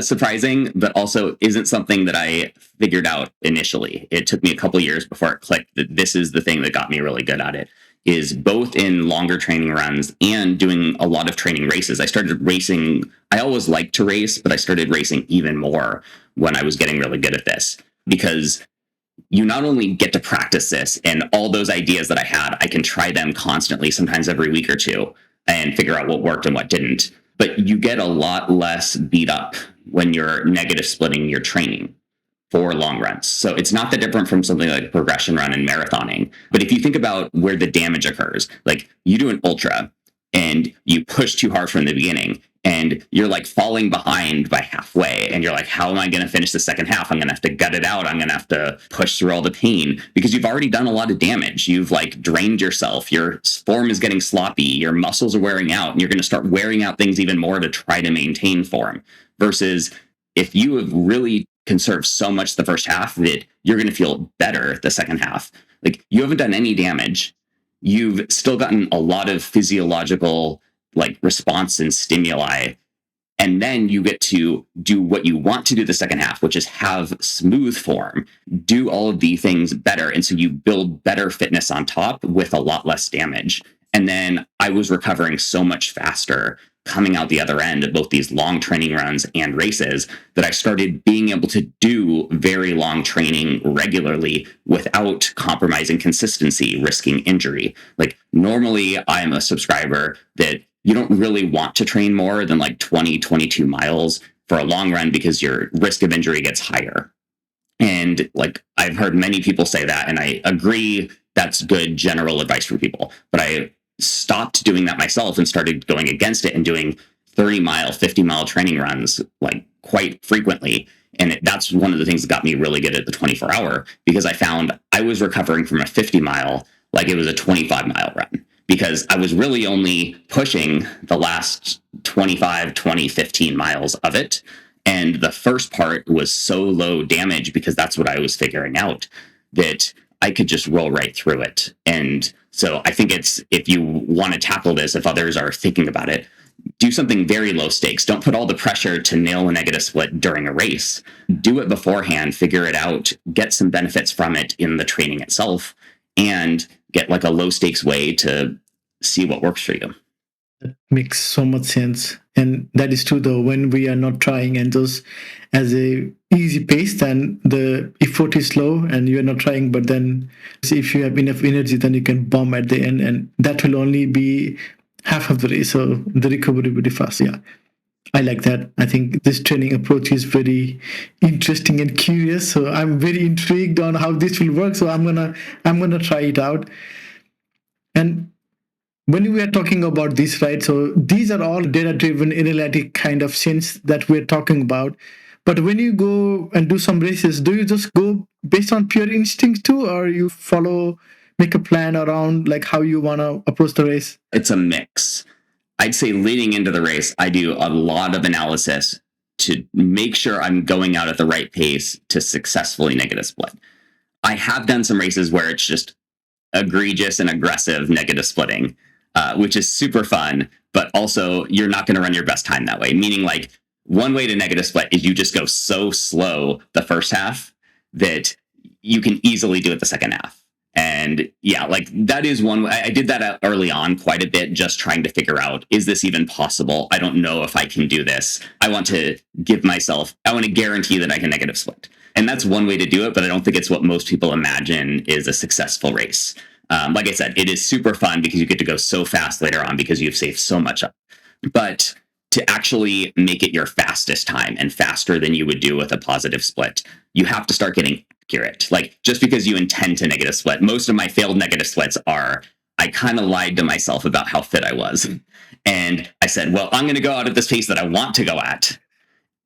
surprising, but also isn't something that I figured out initially. It took me a couple years before it clicked that this is the thing that got me really good at it. Is both in longer training runs and doing a lot of training races. I started racing. I always liked to race, but I started racing even more when I was getting really good at this because you not only get to practice this and all those ideas that I had, I can try them constantly, sometimes every week or two, and figure out what worked and what didn't. But you get a lot less beat up when you're negative splitting your training for long runs. So it's not that different from something like progression run and marathoning. But if you think about where the damage occurs, like you do an ultra and you push too hard from the beginning and you're like falling behind by halfway and you're like, how am I going to finish the second half? I'm going to have to gut it out. I'm going to have to push through all the pain because you've already done a lot of damage. You've like drained yourself. Your form is getting sloppy. Your muscles are wearing out and you're going to start wearing out things even more to try to maintain form versus if you have really conserved so much the first half that you're going to feel better the second half. Like you haven't done any damage. You've still gotten a lot of physiological like response and stimuli. And then you get to do what you want to do the second half, which is have smooth form, do all of the things better. And so you build better fitness on top with a lot less damage. And then I was recovering so much faster coming out the other end of both these long training runs and races that I started being able to do very long training regularly without compromising consistency, risking injury. Like normally I'm a subscriber that you don't really want to train more than like 20, 22 miles for a long run because your risk of injury gets higher. And like I've heard many people say that, and I agree that's good general advice for people. But I stopped doing that myself and started going against it and doing 30-mile, 50-mile training runs like quite frequently. And that's one of the things that got me really good at the 24-hour because I found I was recovering from a 50-mile like it was a 25-mile run because I was really only pushing the last 25, 20, 15 miles of it. And the first part was so low damage because that's what I was figuring out that I could just roll right through it. And so I think it's if you want to tackle this, if others are thinking about it, do something very low stakes. Don't put all the pressure to nail a negative split during a race. Do it beforehand, figure it out, get some benefits from it in the training itself, and get like a low stakes way to see what works for you. That makes so much sense. And that is true though, when we are not trying and just as a easy pace, then the effort is low and you're not trying, but then if you have enough energy, then you can bomb at the end and that will only be half of the race. So the recovery will be fast. Yeah. I like that. I think this training approach is very interesting and curious. So I'm very intrigued on how this will work. So I'm gonna try it out. And when we are talking about this, right? So these are all data-driven, analytic kind of sense that we're talking about. But when you go and do some races, do you just go based on pure instinct too, or you make a plan around like how you want to approach the race? It's a mix. I'd say leading into the race, I do a lot of analysis to make sure I'm going out at the right pace to successfully negative split. I have done some races where it's just egregious and aggressive negative splitting, which is super fun, but also you're not going to run your best time that way. Meaning, like, one way to negative split is you just go so slow the first half that you can easily do it the second half. And yeah, like that is one way. I did that early on quite a bit, just trying to figure out, is this even possible? I don't know if I can do this. I want to guarantee that I can negative split. And that's one way to do it, but I don't think it's what most people imagine is a successful race. Like I said, it is super fun because you get to go so fast later on because you've saved so much up. But to actually make it your fastest time and faster than you would do with a positive split, you have to start getting accurate. Like just because you intend to negative split, most of my failed negative splits are, I kind of lied to myself about how fit I was. And I said, well, I'm going to go out at this pace that I want to go at.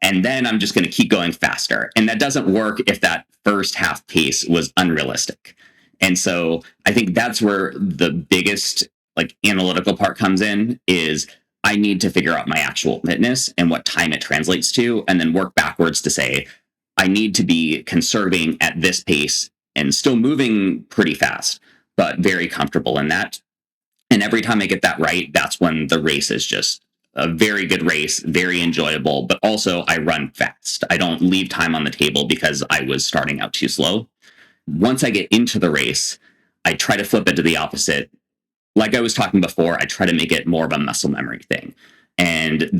And then I'm just going to keep going faster. And that doesn't work if that first half pace was unrealistic. And so I think that's where the biggest like analytical part comes in is I I need to figure out my actual fitness and what time it translates to, and then work backwards to say, I need to be conserving at this pace and still moving pretty fast, but very comfortable in that. And every time I get that right, that's when the race is just a very good race, very enjoyable, but also I run fast. I don't leave time on the table because I was starting out too slow. Once I get into the race, I try to flip it to the opposite. Like I was talking before, I try to make it more of a muscle memory thing. And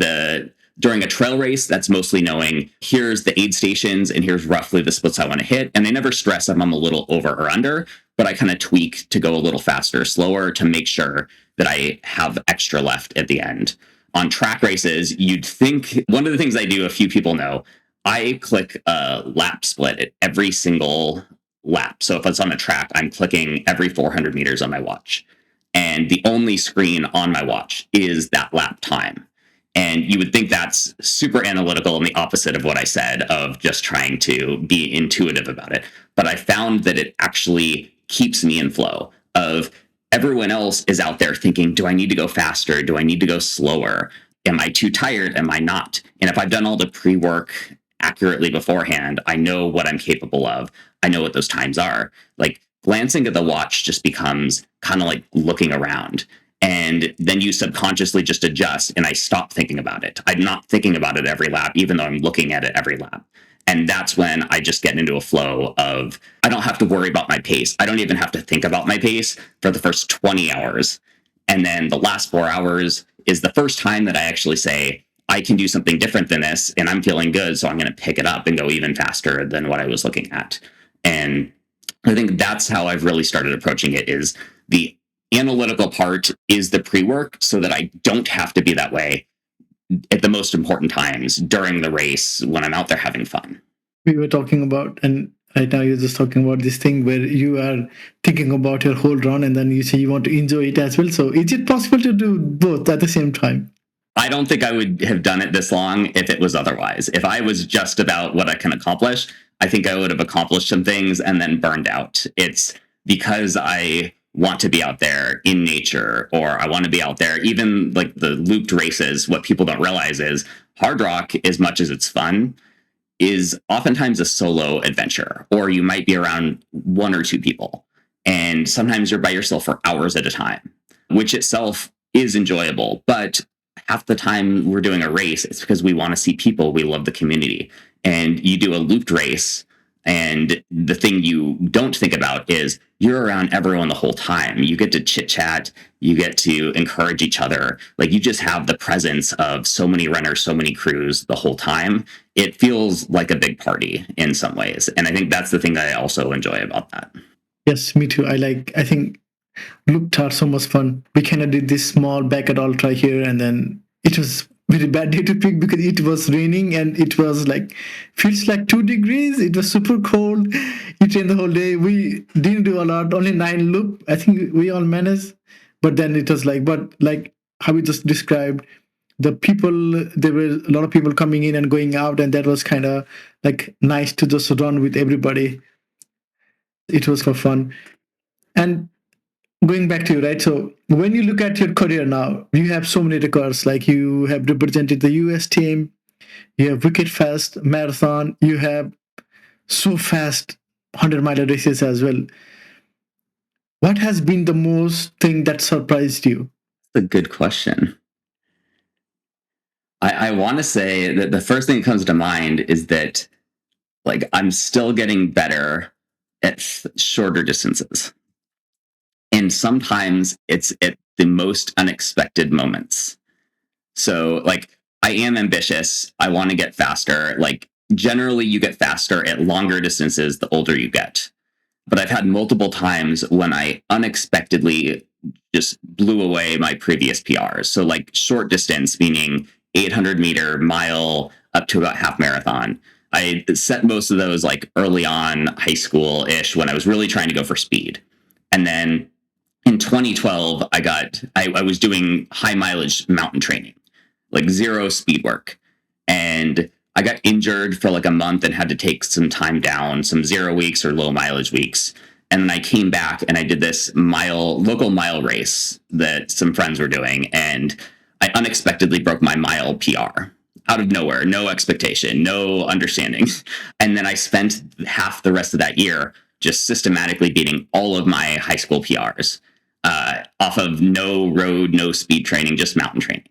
during a trail race, that's mostly knowing here's the aid stations and here's roughly the splits I want to hit. And I never stress if I'm a little over or under, but I kind of tweak to go a little faster, slower to make sure that I have extra left at the end. On track races, you'd think one of the things I do, a few people know, I click a lap split at every single lap. So if it's on a track, I'm clicking every 400 meters on my watch. And the only screen on my watch is that lap time. And you would think that's super analytical and the opposite of what I said of just trying to be intuitive about it. But I found that it actually keeps me in flow of everyone else is out there thinking, do I need to go faster? Do I need to go slower? Am I too tired? Am I not? And if I've done all the pre-work accurately beforehand, I know what I'm capable of. I know what those times are. Like glancing at the watch just becomes kind of like looking around. And then you subconsciously just adjust, and I stop thinking about it. I'm not thinking about it every lap, even though I'm looking at it every lap. And that's when I just get into a flow of, I don't have to worry about my pace. I don't even have to think about my pace for the first 20 hours. And then the last 4 hours is the first time that I actually say, I can do something different than this, and I'm feeling good, so I'm going to pick it up and go even faster than what I was looking at. And I think that's how I've really started approaching it, is the analytical part is the pre-work so that I don't have to be that way at the most important times during the race when I'm out there having fun. We were talking about, and right now you're just talking about this thing where you are thinking about your whole run and then you say you want to enjoy it as well. So is it possible to do both at the same time? I don't think I would have done it this long if it was otherwise. If I was just about what I can accomplish, I think I would have accomplished some things and then burned out. It's because I want to be out there in nature, or I want to be out there, even like the looped races. What people don't realize is hard rock, as much as it's fun, is oftentimes a solo adventure, or you might be around one or two people. And sometimes you're by yourself for hours at a time, which itself is enjoyable. But half the time we're doing a race, it's because we want to see people. We love the community. And you do a looped race, and the thing you don't think about is you're around everyone the whole time. You get to chit chat. You get to encourage each other. Like you just have the presence of so many runners, so many crews the whole time. It feels like a big party in some ways. And I think that's the thing that I also enjoy about that. Yes, me too. I think looped are so much fun. We kind of did this small backyard ultra here, and then it was very bad day to pick because it was raining and it was like feels like 2 degrees. It was super cold. It rained the whole day. We didn't do a lot, only 9 loop. I think we all managed, but then it was like how we just described the people. There were a lot of people coming in and going out, and that was kind of like nice to just run with everybody. It was for fun. And going back to you, right? So when you look at your career now, you have so many records. Like you have represented the US team, you have wicked fast marathon, you have so fast 100-mile races as well. What has been the most thing that surprised you? That's a good question. I want to say that the first thing that comes to mind is that like I'm still getting better at shorter distances. And sometimes it's at the most unexpected moments. So like I am ambitious. I want to get faster. Like generally you get faster at longer distances the older you get. But I've had multiple times when I unexpectedly just blew away my previous PRs. So like short distance, meaning 800-meter, mile, up to about half marathon. I set most of those like early on high school-ish when I was really trying to go for speed. And then in 2012, I was doing high mileage mountain training, like zero speed work. And I got injured for like a month and had to take some time down, some 0 weeks or low mileage weeks. And then I came back and I did this local mile race that some friends were doing. And I unexpectedly broke my mile PR out of nowhere, no expectation, no understanding. And then I spent half the rest of that year just systematically beating all of my high school PRs off of no road, no speed training, just mountain training.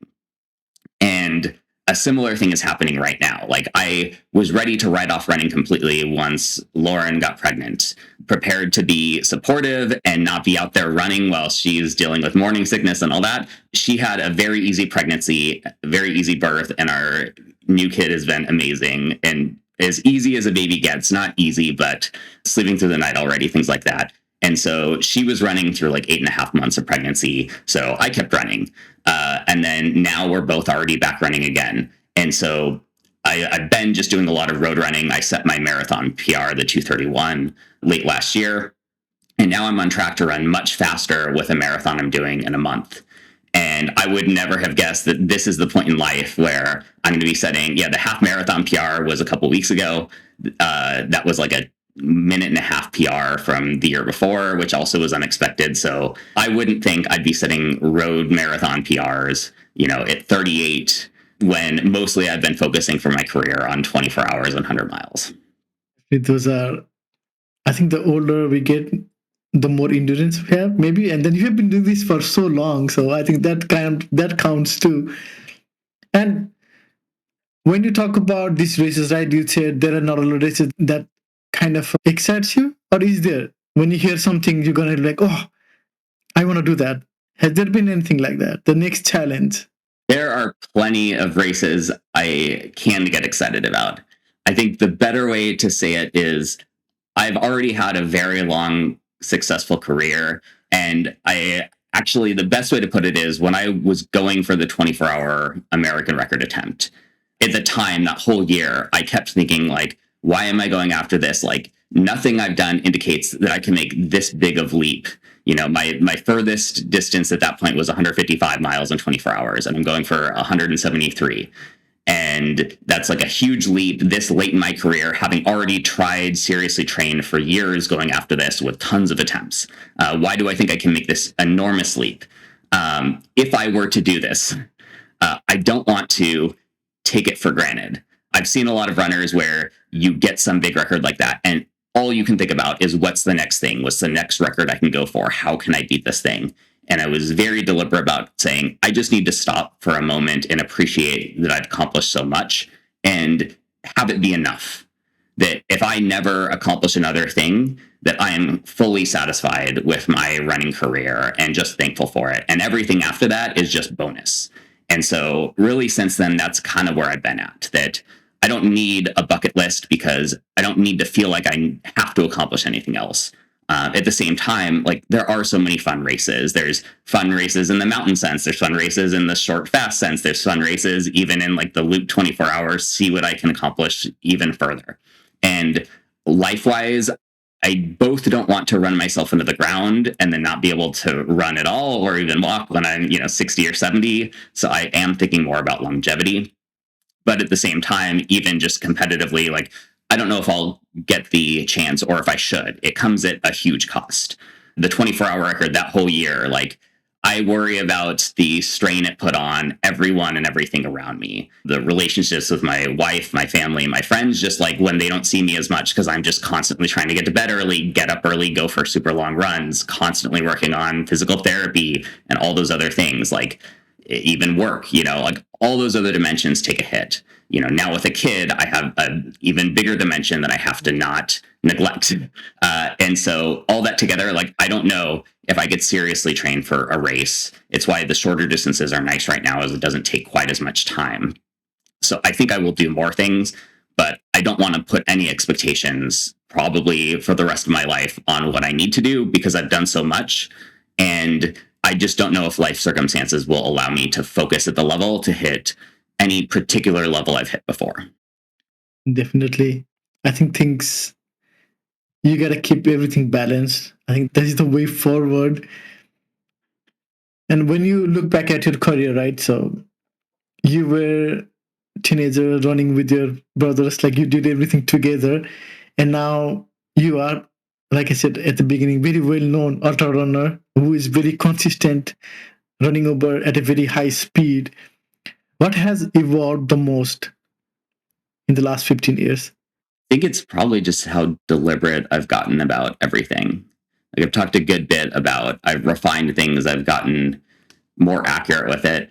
And a similar thing is happening right now. Like I was ready to write off running completely once Lauren got pregnant, prepared to be supportive and not be out there running while she's dealing with morning sickness and all that. She had a very easy pregnancy, very easy birth, and our new kid has been amazing and as easy as a baby gets. Not easy, but sleeping through the night already, things like that. And so she was running through like 8.5 months of pregnancy. So I kept running. And then now we're both already back running again. And so I've been just doing a lot of road running. I set my marathon PR, the 2:31, late last year. And now I'm on track to run much faster with a marathon I'm doing in a month. And I would never have guessed that this is the point in life where I'm going to be setting, the half marathon PR was a couple weeks ago. That was like a minute and a half PR from the year before, which also was unexpected. So I wouldn't think I'd be setting road marathon PRs, at 38, when mostly I've been focusing for my career on 24 hours and 100 miles. Those are, I think the older we get, the more endurance we have, maybe. And then you have been doing this for so long. So I think that counts too. And when you talk about these races, right, you said there are not a lot of races that kind of excites you, or is there? When you hear something, you're gonna be like, oh, I want to do that. Has there been anything like that? The next challenge? There are plenty of races I can get excited about. I think the better way to say it is I've already had a very long, successful career. And the best way to put it is when I was going for the 24-hour American record attempt, at the time, that whole year, I kept thinking, like, why am I going after this? Like, nothing I've done indicates that I can make this big of leap. My furthest distance at that point was 155 miles in 24 hours, and I'm going for 173. And that's like a huge leap this late in my career, having already tried, seriously trained for years going after this with tons of attempts. Why do I think I can make this enormous leap? If I were to do this, I don't want to take it for granted. I've seen a lot of runners where you get some big record like that, and all you can think about is what's the next thing? What's the next record I can go for? How can I beat this thing? And I was very deliberate about saying, I just need to stop for a moment and appreciate that I've accomplished so much and have it be enough. That if I never accomplish another thing, that I am fully satisfied with my running career and just thankful for it. And everything after that is just bonus. And so really since then, that's kind of where I've been at, that I don't need a bucket list because I don't need to feel like I have to accomplish anything else. At the same time, like there are so many fun races. There's fun races in the mountain sense. There's fun races in the short, fast sense. There's fun races even in like the loop 24 hours, see what I can accomplish even further. And life-wise, I both don't want to run myself into the ground and then not be able to run at all or even walk when I'm, 60 or 70. So I am thinking more about longevity. But at the same time, even just competitively, like, I don't know if I'll get the chance or if I should. It comes at a huge cost. The 24-hour record that whole year, like, I worry about the strain it put on everyone and everything around me. The relationships with my wife, my family, my friends, just like when they don't see me as much because I'm just constantly trying to get to bed early, get up early, go for super long runs, constantly working on physical therapy and all those other things. Like, even work, like all those other dimensions take a hit. Now with a kid, I have an even bigger dimension that I have to not neglect. And so all that together, like, I don't know if I could seriously train for a race. It's why the shorter distances are nice right now, as it doesn't take quite as much time. So I think I will do more things, but I don't want to put any expectations probably for the rest of my life on what I need to do because I've done so much. And I just don't know if life circumstances will allow me to focus at the level to hit any particular level I've hit before. Definitely. I think you got to keep everything balanced. I think that is the way forward. And when you look back at your career, right? So you were teenager running with your brothers, like you did everything together. And now you are, like I said at the beginning, very well known ultra runner who is very consistent running over at a very high speed. What has evolved the most in the last 15 years? I think it's probably just how deliberate I've gotten about everything. Like I've talked a good bit about, I've refined things, I've gotten more accurate with it.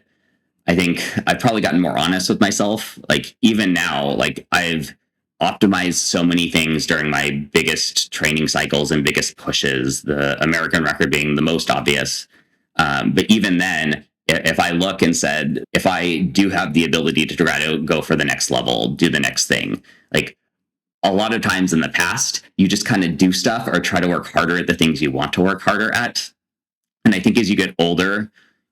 I think I've probably gotten more honest with myself. Like even now, like I've optimized so many things during my biggest training cycles and biggest pushes, the American record being the most obvious. But even then, if I look and said, if I do have the ability to try to go for the next level, do the next thing, like a lot of times in the past, you just kind of do stuff or try to work harder at the things you want to work harder at. And I think as you get older,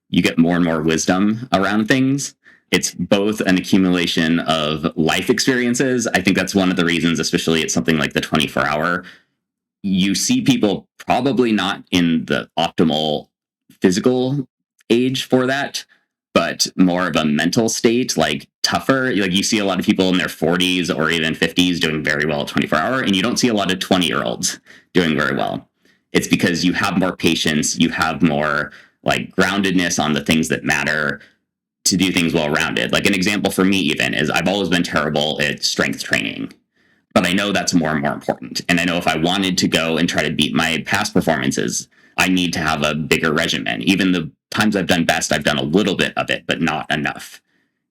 you get more and more wisdom around things. It's both an accumulation of life experiences. I think that's one of the reasons, especially at something like the 24-hour, you see people probably not in the optimal physical age for that, but more of a mental state, like tougher. Like you see a lot of people in their 40s or even 50s doing very well at 24-hour, and you don't see a lot of 20-year-olds doing very well. It's because you have more patience, you have more like groundedness on the things that matter to do things well rounded. Like an example for me, even, is I've always been terrible at strength training, but I know that's more and more important. And I know if I wanted to go and try to beat my past performances, I need to have a bigger regimen. Even the times I've done best, I've done a little bit of it, but not enough.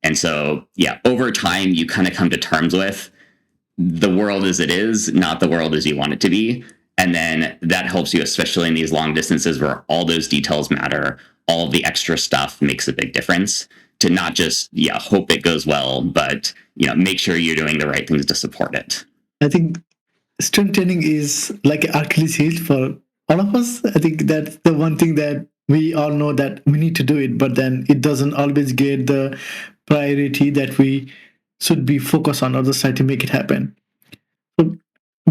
And so, yeah, over time, you kind of come to terms with the world as it is, not the world as you want it to be. And then that helps you, especially in these long distances where all those details matter, all of the extra stuff makes a big difference, to not just, yeah, hope it goes well, but, make sure you're doing the right things to support it. I think strength training is like Achilles heel for all of us. I think that's the one thing that we all know that we need to do it, but then it doesn't always get the priority that we should be focused on or the side to make it happen. So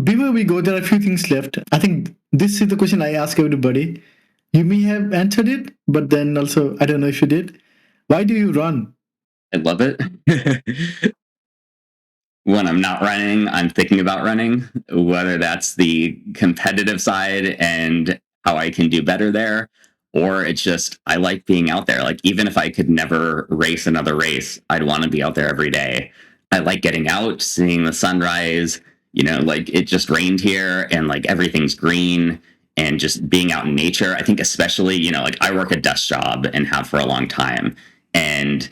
before we go, there are a few things left. I think this is the question I ask everybody. You may have answered it, but then also I don't know if you did. Why do you run? I love it. When I'm not running, I'm thinking about running, whether that's the competitive side and how I can do better there, or it's just I like being out there. Like, even if I could never race another race, I'd want to be out there every day. I like getting out, seeing the sunrise. Like it just rained here and like everything's green and just being out in nature. I think, especially, like I work a desk job and have for a long time. And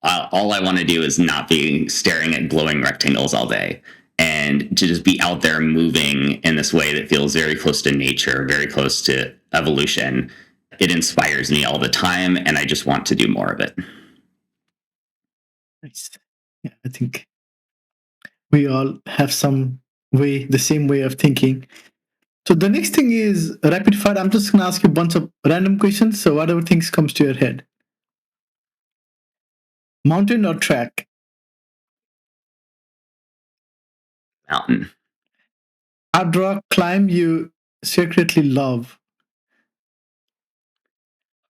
all I want to do is not be staring at glowing rectangles all day, and to just be out there moving in this way that feels very close to nature, very close to evolution. It inspires me all the time, and I just want to do more of it. Nice. Yeah, I think we all have the same way of thinking. So the next thing is rapid fire. I'm just gonna ask you a bunch of random questions. So whatever things comes to your head. Mountain or track? Mountain Hard rock climb you secretly love.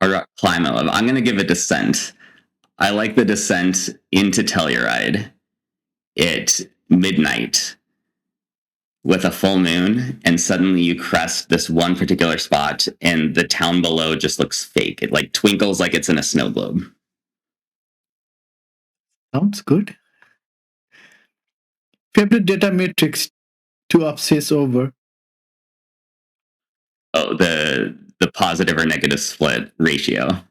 or rock climb. I'm going to give a descent. I like the descent into Telluride at midnight with a full moon, and suddenly you crest this one particular spot and the town below just looks fake. It like twinkles like it's in a snow globe. Sounds good. Favorite data matrix to obsess over. Oh, the positive or negative split ratio.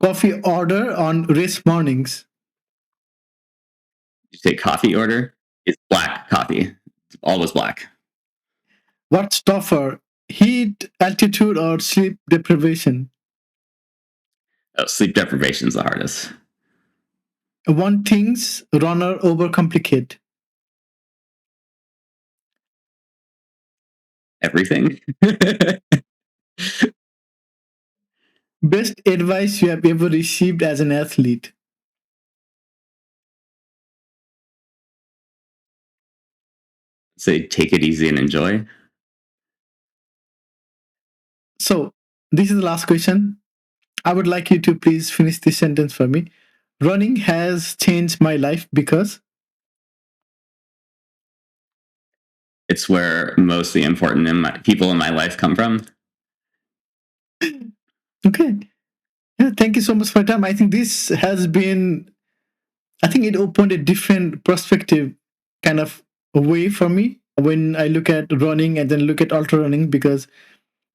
Coffee order on race mornings. You say coffee order? It's black coffee. It's always black. What's tougher, heat, altitude, or sleep deprivation? Oh, sleep deprivation is the hardest. One things runner overcomplicate. Everything. Best advice you have ever received as an athlete. Say take it easy and enjoy. So, this is the last question. I would like you to please finish this sentence for me. Running has changed my life because It's where most of the important people in my life come from. Okay. Yeah, thank you so much for your time. I think this has been, I think it opened a different perspective kind of way for me when I look at running and then look at ultra running, because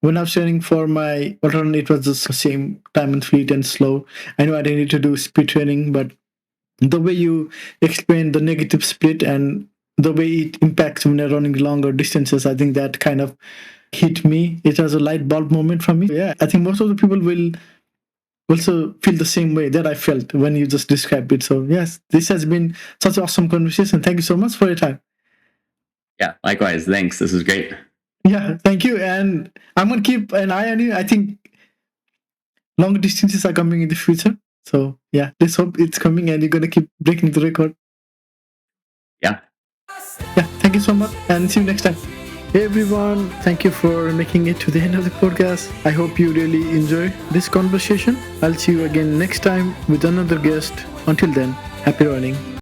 when I was training for my ultra run, it was just the same time and feet and slow. I know I didn't need to do speed training, but the way you explain the negative split and the way it impacts when you're running longer distances, I think that kind of hit me. It was a light bulb moment for me. Yeah, I think most of the people will also feel the same way that I felt when you just described it. So yes, this has been such an awesome conversation. Thank you so much for your time. Yeah, likewise. Thanks. This was great. Yeah, thank you. And I'm gonna keep an eye on you. I think longer distances are coming in the future. So yeah, let's hope it's coming and you're gonna keep breaking the record. Yeah. Yeah, thank you so much and see you next time. Hey everyone, thank you for making it to the end of the podcast. I hope you really enjoy this conversation. I'll see you again next time with another guest. Until then, happy running.